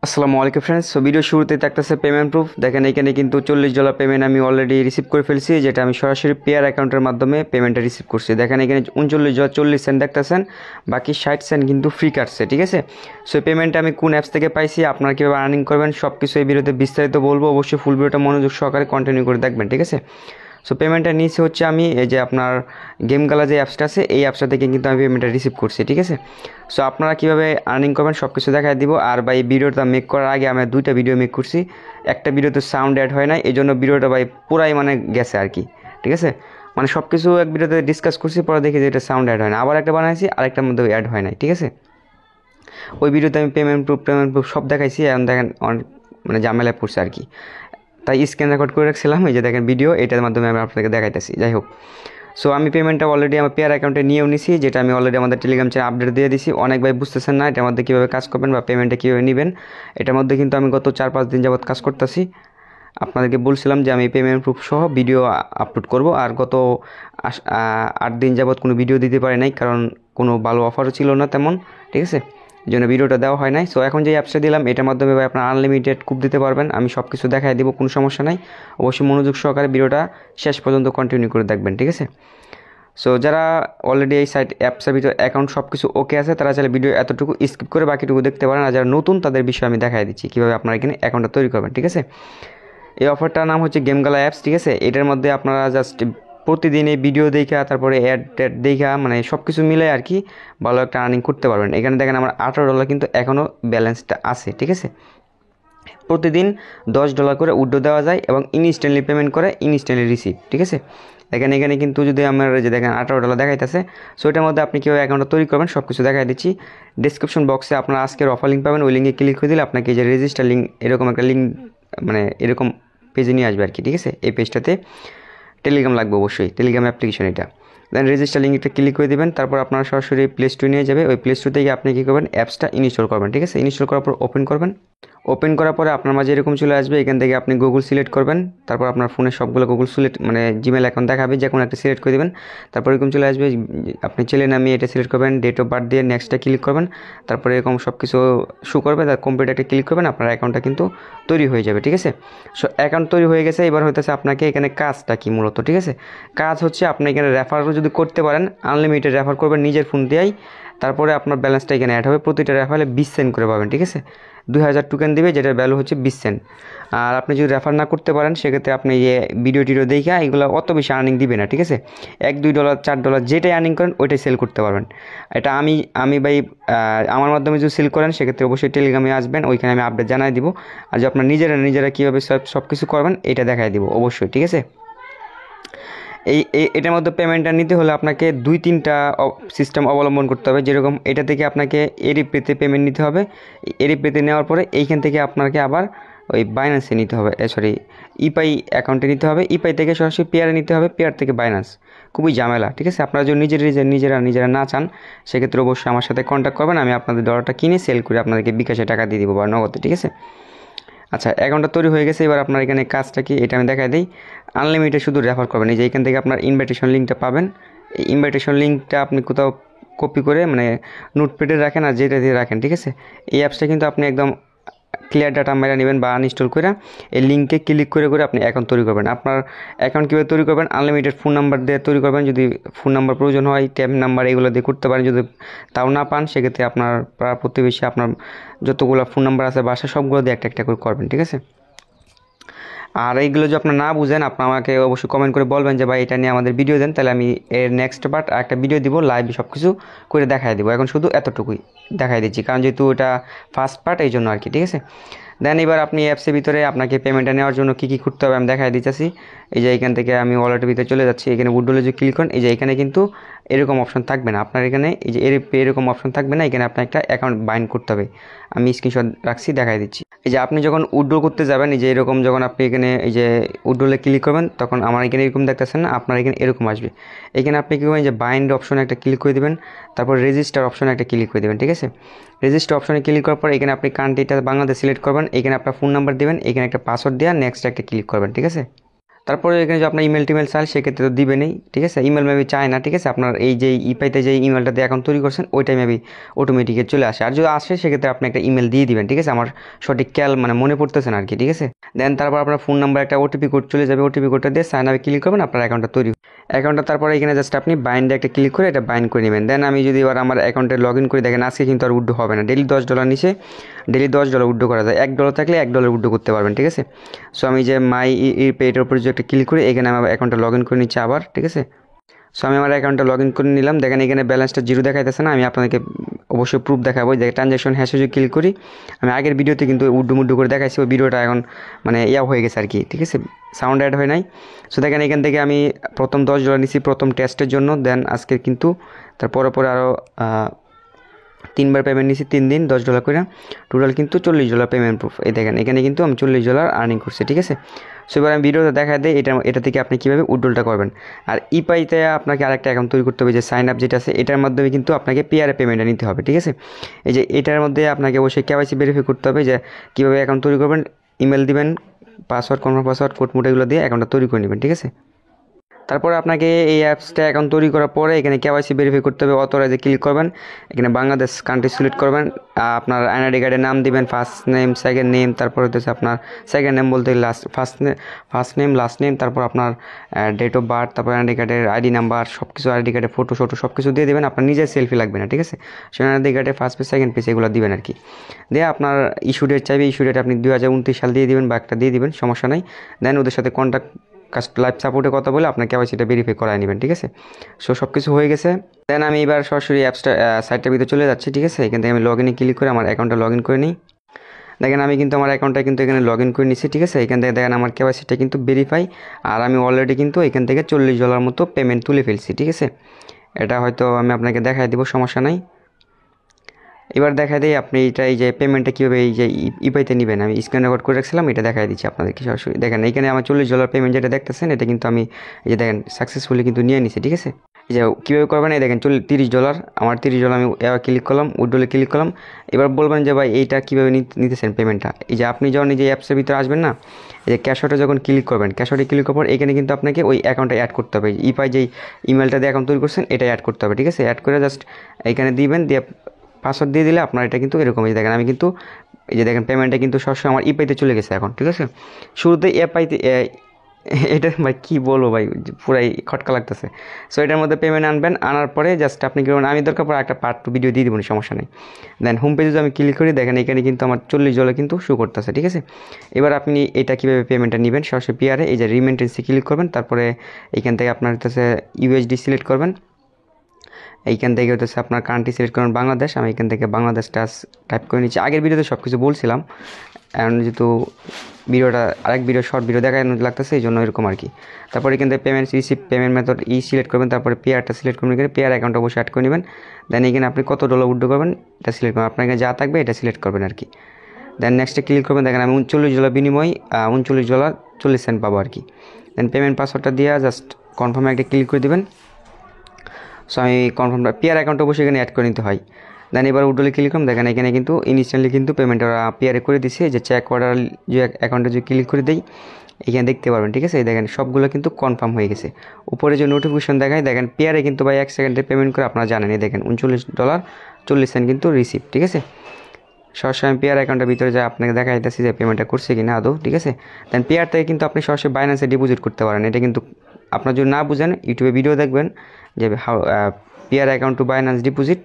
আসসালামু আলাইকুম friends. So video শুরুতে থাকতেছে পেমেন্ট প্রুফ। দেখেন এখানে কিন্তু $40 পেমেন্ট আমি অলরেডি রিসিভ করে ফেলছি, যেটা আমি সরাসরি পেয়ার অ্যাকাউন্টের মাধ্যমে পেমেন্টটা রিসিভ করছি। দেখেন এখানে $39.40 দেখতেছেন, বাকি 60 সেন্ট কিন্তু ফ্রি কাটছে, ঠিক আছে। সো এই পেমেন্টটা আমি কোন অ্যাপস থেকে পাইছি, আপনারা কীভাবে আর্নিং করবেন সব কিছু এই ভিডিওতে বিস্তারিত বলবো। অবশ্যই ফুল ভিডিওটা মনোযোগ সহকারে কন্টিনিউ করে দেখবেন, ঠিক আছে। সো পেমেন্টটা নিয়েছি হচ্ছে আমি এই যে আপনার গেম গালা যে অ্যাপসটা আছে এই অ্যাপসটা থেকে কিন্তু আমি পেমেন্টটা রিসিভ করছি, ঠিক আছে। সো আপনারা কীভাবে আর্নিং করবেন সব কিছু দেখাই দিব। আর ভাই ভিডিওটা মেক করার আগে আমি দুইটা ভিডিও মেক করছি, একটা ভিডিওতে সাউন্ড অ্যাড হয় না, এই জন্য ভিডিওটা ভাই পুরাই মানে গেছে আর কি, ঠিক আছে। মানে সব কিছু এক ভিডিওতে ডিসকাস করছি, পরে দেখি যে এটা সাউন্ড অ্যাড হয় না, আবার একটা বানাইছি আরেকটার মধ্যে অ্যাড হয় না, ঠিক আছে। ওই ভিডিওতে আমি পেমেন্ট প্রুফ সব দেখাইছি, এখন দেখেন অনেক মানে ঝামেলায় পড়ছে আর কি, তাই স্ক্রিন রেকর্ড করে রাখছিলাম। এই যে দেখেন ভিডিও, এটার মাধ্যমে আমি আপনাকে দেখাইতেছি। যাই হোক, সো আমি পেমেন্টটা অলরেডি আমার পেয়ার অ্যাকাউন্টে নিয়েও নিছি, যেটা আমি অলরেডি আমাদের টেলিগ্রাম চ্যানেল আপডেট দিয়ে দিছি। অনেক ভাই বুঝতেছেন না এটার মধ্যে কীভাবে কাজ করবেন বা পেমেন্টটা কীভাবে নেবেন। এটার মধ্যে কিন্তু আমি গত 4-5 দিন যাবত কাজ করতেছি। আপনাদেরকে বলছিলাম যে আমি পেমেন্ট প্রুফ সহ ভিডিও আপলোড করব, আর গত 8 দিন যাবত কোনো ভিডিও দিতে পারি নাই, কারণ কোনো ভালো অফারও ছিল না তেমন, ঠিক আছে, এই জন্য ভিডিওটা দেওয়া হয় নাই। সো এখন যে অ্যাপসটা দিলাম এটার মাধ্যমে আপনার আনলিমিটেড কুপ দিতে পারবেন, আমি সব কিছু দেখাই দিব, কোনো সমস্যা নাই। অবশ্যই মনোযোগ সহকারে ভিডিওটা শেষ পর্যন্ত কন্টিনিউ করে দেখবেন, ঠিক আছে। সো যারা অলরেডি এই সাইট অ্যাপসের ভিতরে অ্যাকাউন্ট সব কিছু ওকে আছে তারা চাইলে ভিডিও এতটুকু স্কিপ করে বাকিটুকু দেখতে পারেন, আর যারা নতুন তাদের বিষয়ে আমি দেখাই দিচ্ছি কীভাবে আপনারা এখানে অ্যাকাউন্টটা তৈরি করবেন, ঠিক আছে। এই অফারটার নাম হচ্ছে গেম গালা অ্যাপস, ঠিক আছে। এটার মধ্যে আপনারা জাস্ট প্রতিদিন এই ভিডিও দেখা, তারপরে অ্যাড দেখা, মানে সব কিছু মিলে আর কি ভালো একটা আর্নিং করতে পারবেন। এখানে দেখেন আমার $18 কিন্তু এখনও ব্যালেন্সটা আছে, ঠিক আছে। প্রতিদিন $10 করে উইথড্র দেওয়া যায় এবং ইনস্ট্যান্টলি পেমেন্ট করে ইনস্ট্যান্টলি রিসিভ, ঠিক আছে। এখানে কিন্তু যদি আমার যে দেখেন $18 দেখাইতেছে, সো এটার মধ্যে আপনি কীভাবে অ্যাকাউন্টটা তৈরি করবেন সব কিছু দেখাই দিচ্ছি। ডিসক্রিপশন বক্সে আপনার আজকের অফার লিঙ্ক পাবেন, ওই লিঙ্কে ক্লিক করে দিলে আপনাকে এই যে রেজিস্টার লিঙ্ক এরকম একটা লিঙ্ক মানে এরকম পেজে নিয়ে আসবে আর কি, ঠিক আছে। এই পেজটাতে টেলিগ্রাম লাগবে, অবশ্যই টেলিগ্রাম অ্যাপ্লিকেশন এটা। দেন রেজিস্টার লিঙ্কটা ক্লিক করে দেবেন, তারপর আপনার সরাসরি প্লে স্টোরে নিয়ে যাবে। ওই প্লে স্টোর থেকে আপনি কী করবেন, অ্যাপসটা ইনস্টল করবেন, ঠিক আছে। ইনস্টল করার পর ওপেন করবেন। ওপেন করার পরে আপনার মাঝে এরকম চলে আসবে, এখান থেকে আপনি গুগল সিলেক্ট করবেন, তারপর আপনার ফোনে সবগুলো গুগল সিলেক্ট মানে জিমেল অ্যাকাউন্ট দেখাবে, যে কোনো একটা সিলেক্ট করে দেবেন। তারপর এরকম চলে আসবে, আপনি ছেলে নামিয়ে এটা সিলেক্ট করবেন, ডেট অফ বার্থ দিয়ে নেক্সটটা ক্লিক করবেন, তারপরে এরকম সব কিছু শো করবে, তার কমপ্লিট একটা ক্লিক করবেন, আপনার অ্যাকাউন্টটা কিন্তু তৈরি হয়ে যাবে, ঠিক আছে। সো অ্যাকাউন্ট তৈরি হয়ে গেছে, এবার হইতেছে আপনাকে এখানে কাজটা কি মূলত, ঠিক আছে। কাজ হচ্ছে আপনি এখানে রেফারও যদি করতে পারেন, আনলিমিটেড রেফার করবেন নিজের ফোন দিয়েই, তারপরে আপনার ব্যালেন্সটা এখানে অ্যাড হবে। প্রতিটা রেফারে 20 সেন্ট করে পাবেন, ঠিক আছে। 2000 টোকেন দিবে, যেটার ভ্যালু হচ্ছে 20 সেন্ট। আর আপনি যদি রেফার না করতে পারেন সেক্ষেত্রে আপনি ভিডিও টিডিও দেখে এগুলো অত বেশি আর্নিং দিবে না, ঠিক আছে। $1-2 $4 যেটাই আর্নিং করেন ওইটাই সেল করতে পারবেন। এটা আমি ভাই আমার মাধ্যমে যদি সেল করেন সেক্ষেত্রে অবশ্যই টেলিগ্রামে আসবেন, ওইখানে আমি আপডেট জানাই দিব। আর যে আপনার নিজেরা কীভাবে সব কিছু করবেন এটা দেখাই দিব অবশ্যই, ঠিক আছে। এটার মধ্যে পেমেন্টটা নিতে হলে আপনাকে 2-3টা সিস্টেম অবলম্বন করতে হবে। যেরকম এটা থেকে আপনাকে এরিপেতে পেমেন্ট নিতে হবে, এরিপেতে নেওয়ার পরে এইখান থেকে আপনাকে আবার ওই বাইন্যান্সে নিতে হবে, ইপাই অ্যাকাউন্টে নিতে হবে, ইপাই থেকে সরাসরি পেয়ারে নিতে হবে, পেয়ার থেকে বাইন্যান্স। খুবই ঝামেলা, ঠিক আছে। আপনারা যদি নিজেরা না চান সেক্ষেত্রে অবশ্যই আমার সাথে কন্ট্যাক্ট করবেন, আমি আপনাদের ডলারটা কিনে সেল করে আপনাদেরকে বিকাশে টাকা দিয়ে দিব বা নগদে, ঠিক আছে। আচ্ছা, অ্যাকাউন্টটা তৈরি হয়ে গেছে, এবার আপনার এখানে কাজটা কি এটা আমি দেখাই দিই। আনলিমিটেড শুধু রেফার করবেন, এই যে এখান থেকে আপনার ইনভাইটেশন লিঙ্কটা পাবেন। এই ইনভাইটেশন লিঙ্কটা আপনি কোথাও কপি করে মানে নোটপ্যাডে রাখেন আর যেটা দিয়ে রাখেন, ঠিক আছে। এই অ্যাপসটা কিন্তু আপনি একদম ক্লিয়ার ডাটা মেরা নেবেন বা আনইনস্টল করে এই লিঙ্কে ক্লিক করে আপনি অ্যাকাউন্ট তৈরি করবেন। আপনার অ্যাকাউন্ট কীভাবে তৈরি করবেন, আনলিমিটেড ফোন নাম্বার দিয়ে তৈরি করবেন। যদি ফোন নাম্বার প্রয়োজন হয়, ট্যাব নাম্বার এগুলো দিয়ে করতে পারেন। যদি তাও না পান সেক্ষেত্রে আপনার পাড়া প্রতিবেশী আপনার যতগুলো ফোন নাম্বার আছে বাসায় সবগুলো দিয়ে একটা করে করবেন, ঠিক আছে। আর এইগুলো যদি আপনার না বুঝেন আপনি আমাকে অবশ্যই কমেন্ট করে বলবেন যে ভাই এটা নিয়ে আমাদের ভিডিও দেন, তাহলে আমি এর নেক্সট পার্ট একটা ভিডিও দিব, লাইভ সব কিছু করে দেখাই দিব। এখন শুধু এতটুকুই দেখাই দিচ্ছি, কারণ যেহেতু এটা ফার্স্ট পার্ট এই জন্য আর কি, ঠিক আছে। দেন এবার আপনি অ্যাপসের ভিতরে আপনাকে পেমেন্টটা নেওয়ার জন্য কী করতে হবে আমি দেখাই দিচ্ছি। এই যে এখান থেকে আমি ওয়ালেটের ভিতরে চলে যাচ্ছি, এখানে উইথড্রলে যদি ক্লিক করেন এই যে এখানে কিন্তু এরকম অপশন থাকবে না আপনার, এখানে এই যে এরকম অপশন থাকবে না, এখানে আপনার একটা অ্যাকাউন্ট বাইন্ড করতে হবে। আমি স্ক্রিনশট রাখছি, দেখাই দিচ্ছি। এই যে আপনি যখন উইথড্র করতে যাবেন, এই যে এরকম যখন আপনি এখানে এই যে উইথড্রলে ক্লিক করবেন তখন আমার এখানে এরকম দেখতেছেন না, আপনার এখানে এরকম আসবে। এখানে আপনি কী করবেন, যে বাইন্ড অপশনে একটা ক্লিক করে দেবেন, তারপর রেজিস্টার অপশনে একটা ক্লিক করে দেবেন, ঠিক আছে। রেজিস্টার অপশনে ক্লিক করার পর এখানে আপনি কান্ট্রিটা বাংলাদেশ সিলেক্ট করবেন, এখানে আপনার ফোন নাম্বার দেবেন, এখানে একটা পাসওয়ার্ড দেওয়া নেক্সট একটা ক্লিক করবেন, ঠিক আছে। তারপরে এখানে যে আপনার ইমেল টিমেল চান সেক্ষেত্রে তো দিবেনই, ঠিক আছে। ইমেল মেবি চায় না, ঠিক আছে। আপনার এই যে ইপাইতে যে ইমেলটা দিয়ে অ্যাকাউন্ট তৈরি করছেন ওইটাই মেবি অটোমেটিকে চলে আসে। আর যদি আসে সেক্ষেত্রে আপনি একটা ইমেল দিয়ে দিবেন, ঠিক আছে। আমার সঠিক খেয়াল মানে মনে পড়তেছে না আর কি, ঠিক আছে। দেন তারপর আপনার ফোন নাম্বার একটা ওটিপি কোড চলে যাবে, ওটিপি কোডটা দিয়ে সাইন আপে ক্লিক করবেন, আপনার অ্যাকাউন্টটা তৈরি অ্যাকাউন্টটা। তারপরে এখানে জাস্ট আপনি বাইন্ডে একটা ক্লিক করে এটা বাইন্ড করে নেবেন। দেন আমি যদি এবার আমার অ্যাকাউন্টে লগ ইন করে দেখেন আজকে কিন্তু আর উড্ডো হবে না। ডেলি $10 নিচে, ডেলি $10 উড্ডো করা যায়। $1 থাকলে $1 উড্ডো করতে পারবেন, ঠিক আছে। সো আমি যে মাই পেটার উপরে যে একটা ক্লিক করে এখানে আমার অ্যাকাউন্টটা লগ ইন করে নিচ্ছি আবার, ঠিক আছে। সো আমি আমার অ্যাকাউন্টটা লগ ইন করে নিলাম। দেখেন এখানে ব্যালেন্সটা 0 দেখাইতেছে না। আমি আপনাদেরকে অবশ্যই প্রুফ দেখাবো। যে ট্রানজ্যাকশন হ্যাশে যদি ক্লিক করি, আমি আগের ভিডিওতে কিন্তু উড্ডু মুড্ডু করে দেখাইছি, ওই ভিডিওটা এখন মানে হয়ে গেছে আর কি, ঠিক আছে, সাউন্ড অ্যাড হয় নাই। সো দেখেন এখান থেকে আমি প্রথম $10 নিছি প্রথম টেস্টের জন্য। দেন আজকে কিন্তু তারপরে আরও 3বার পেমেন্ট নিছি, 3 দিন $10 করে, টোটাল কিন্তু $40 পেমেন্ট প্রুফ। এই দেখেন এখানে কিন্তু আমি $40 আর্নিং করছি, ঠিক আছে। সো এবার আমি ভিডিওতে দেখা দেয় এটা থেকে আপনি কীভাবে উইথড্রলটা করবেন। আর ইপাইতে আপনাকে আরেকটা অ্যাকাউন্ট তৈরি করতে হবে, যে সাইন আপ যেটা আছে এটার মাধ্যমে কিন্তু আপনাকে পেয়ারে পেমেন্টটা নিতে হবে, ঠিক আছে। এই যে এটার মধ্যে আপনাকে অবশ্যই কেওয়াইসি ভেরিফাই করতে হবে, যে কীভাবে অ্যাকাউন্ট তৈরি করবেন। ইমেল দিবেন, password, confirm password, code mode এগুলো দিয়ে অ্যাকাউন্টটা তৈরি করে নেবেন, ঠিক আছে। তারপরে আপনাকে এই অ্যাপসটা অ্যাকাউন্ট তৈরি করার পরে এখানে কেওয়াইসি ভেরিফাই করতে হবে, অথরাইজে ক্লিক করবেন। এখানে বাংলাদেশ কান্ট্রি সিলেক্ট করবেন, আপনার এনআইডি কার্ডের নাম দিবেন, ফার্স্ট নেম সেকেন্ড নেম, তারপর হচ্ছে আপনার সেকেন্ড নেম বলতে ফার্স্ট নেম লাস্ট নেম, তারপর আপনার ডেট অফ বার্থ, তারপর এনআইডি কার্ডের আইডি নাম্বার সব কিছু, আইডি কার্ডের ফটো সব কিছু দিয়ে দেবেন। আপনার নিজের সেলফি লাগবে না, ঠিক আছে। সে এনআইডি কার্ডের ফার্স্ট পেজ সেকেন্ড পেজ এগুলো দিবেন আর কি। দিয়ে আপনার ইস্যু ডেট চাইবে, ইস্যু ডেট আপনি 2029 সাল দিয়ে দিবেন বা একটা দিয়ে দিবেন, সমস্যা নাই। দেন ওদের সাথে কন্ট্যাক্ট লাইভ সাপোর্টে কথা বলে আপনার কেওয়াইসিটা ভেরিফাই করায় নেবেন, ঠিক আছে। সো সব কিছু হয়ে গেছে। দেন আমি এবার সরাসরি অ্যাপসটা সাইটটার ভিতরে চলে যাচ্ছি, ঠিক আছে। এখান থেকে আমি লগ ইনে ক্লিক করে আমার অ্যাকাউন্টটা লগ ইন করে নিই। দেখেন আমি কিন্তু আমার অ্যাকাউন্টটা কিন্তু এখানে লগ ইন করে নিচ্ছি, ঠিক আছে। এখান থেকে দেখেন আমার কেওয়াইসিটা কিন্তু ভেরিফাই, আর আমি অলরেডি কিন্তু এখান থেকে $40 মতো পেমেন্ট তুলে ফেলছি, ঠিক আছে। এটা হয়তো আমি আপনাকে দেখাই দেবো, সমস্যা নাই। এবার দেখাই দিই আপনি এই যে পেমেন্টটা কীভাবে এই যে ইপাইতে নেবেন। আমি স্ক্রিন রেকর্ড করে রাখছিলাম, এটা দেখাই দিচ্ছি আপনাদেরকে সরাসরি। দেখেন এখানে আমার $40 পেমেন্ট যেটা দেখতেছেন এটা কিন্তু আমি এই যে দেখেন সাকসেসফুলি কিন্তু নিয়ে নিছি, ঠিক আছে। এই যে কীভাবে করবেন, এই দেখেন $30 আমার $30 আমি এবার ক্লিক করলাম, উইথড্রলে ক্লিক করলাম। এবার বলবেন যে ভাই এইটা কীভাবে নিতেছেন পেমেন্টটা। এই যে আপনি যখন এই যে অ্যাপসের ভিতরে আসবেন না, এই যে ক্যাশআউটে যখন ক্লিক করবেন, ক্যাশআউটে ক্লিক করার পর এখানে কিন্তু আপনাকে ওই অ্যাকাউন্টটা অ্যাড করতে হবে। ইপাই যেই ইমেলটা দিয়ে অ্যাকাউন্ট তৈরি করছেন এটা অ্যাড করতে হবে, ঠিক আছে। অ্যাড করে জাস্ট এখানে দিবেন, দিয়ে পাসওয়ার্ড দিয়ে দিলে আপনার এটা কিন্তু এরকম। এই দেখেন আমি কিন্তু এই যে দেখেন পেমেন্টটা কিন্তু সবসময় আমার ইপাইতে চলে গেছে এখন, ঠিক আছে। শুরুতে এপাইতে এটা ভাই কী বলবো ভাই, পুরাই খটকা লাগতেছে। সো এটার মধ্যে পেমেন্ট আনবেন, আনার পরে জাস্ট আপনি কি করবেন, আমি দরকার পরে একটা পার্ট 2 ভিডিও দিয়ে দেবেন, সমস্যা নেই। দেন হোম পেজে যদি আমি ক্লিক করি, দেখেন এখানে কিন্তু আমার $40 কিন্তু শো করতেছে, ঠিক আছে। এবার আপনি এটা কীভাবে পেমেন্টটা নেবেন, সরাসরি পিআরে এই যে রিমিটেন্সে ক্লিক করবেন। তারপরে এইখান থেকে আপনার হচ্ছে ইউএসডি সিলেক্ট করবেন। এইখান থেকে হচ্ছে আপনার কান্ট্রি সিলেক্ট করবেন বাংলাদেশ। আমি এখান থেকে বাংলাদেশটা টাইপ করে নিচ্ছি। আগের ভিডিওতে সব কিছু বলছিলাম, এখন যেহেতু ভিডিওটা আরেক শর্ট ভিডিও দেখানো লাগতেছে এই জন্য এরকম আর কি। তারপরে এখান থেকে payment receive payment method select করবেন। তারপরে পেয়ারটা সিলেক্ট করবেন, এখানে পেয়ার অ্যাকাউন্ট অবশ্যই অ্যাড করে নেবেন। দেন এখানে আপনি কত $, উইথড্র করবেন এটা সিলেক্ট করবেন, আপনার এখানে যা থাকবে এটা সিলেক্ট করবেন আর কি। দেন নেক্সটে ক্লিক করবেন। দেখেন আমি $39 বিনিময় $39.40 পাবো আর কি। দেন পেমেন্ট পাসওয়ার্ডটা দিয়ে জাস্ট কনফার্মে একটা ক্লিক করে দেবেন। সো আমি কনফার্মটা পেয়ার অ্যাকাউন্ট অবশ্যই এখানে অ্যাড করে নিতে হয়। দেন এবার উইথড্রলে ক্লিক করুন। দেখেন এখানে কিন্তু ইনস্ট্যান্টলি কিন্তু পেমেন্ট ওরা পেয়ারে করে দিচ্ছে। যে চেক অর্ডার যে অ্যাকাউন্টে যদি ক্লিক করে দেই এখানে দেখতে পারবেন, ঠিক আছে। দেখেন সবগুলো কিন্তু কনফার্ম হয়ে গেছে। উপরে যে নোটিফিকেশন দেখায় দেখেন পেয়ারে কিন্তু ভাই 1 সেকেন্ডে পেমেন্ট করে আপনারা জানেন। দেখেন $39.40 কিন্তু রিসিভ, ঠিক আছে। সরাসরি আমি পেয়ার অ্যাকাউন্টের ভিতরে যা আপনাকে দেখা যাইতেছি যে পেমেন্টটা করছে কিনা আদৌ, ঠিক আছে। দেন পেয়ার থেকে কিন্তু আপনি সরাসরি বাইন্যান্সে ডিপোজিট করতে পারেন। এটা কিন্তু আপনার যদি না বুঝেন ইউটিউবে ভিডিও দেখবেন যে pair account two Binance deposit,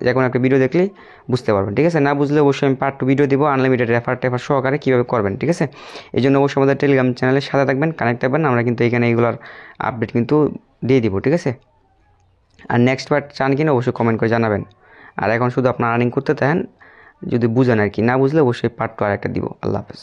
যখন একটা ভিডিও দেখলেই বুঝতে পারবেন, ঠিক আছে। না বুঝলে অবশ্যই আমি পার্ট 2 ভিডিও দিব আনলিমিটেড রেফার সহকারে কীভাবে করবেন, ঠিক আছে। এই জন্য অবশ্যই আমাদের টেলিগ্রাম চ্যানেলের সাথে থাকবেন, কানেক্ট থাকবেন। আমরা কিন্তু এখানে এইগুলোর আপডেট কিন্তু দিয়ে দিব, ঠিক আছে। আর নেক্সট পার্ট চান কিনা অবশ্যই কমেন্ট করে জানাবেন। আর এখন শুধু আপনার আর্নিং করতে থাকেন, যদি বুঝেন আর কি, না বুঝলে অবশ্যই পার্ট 2 আরেকটা দিব। আল্লাহ হাফেজ।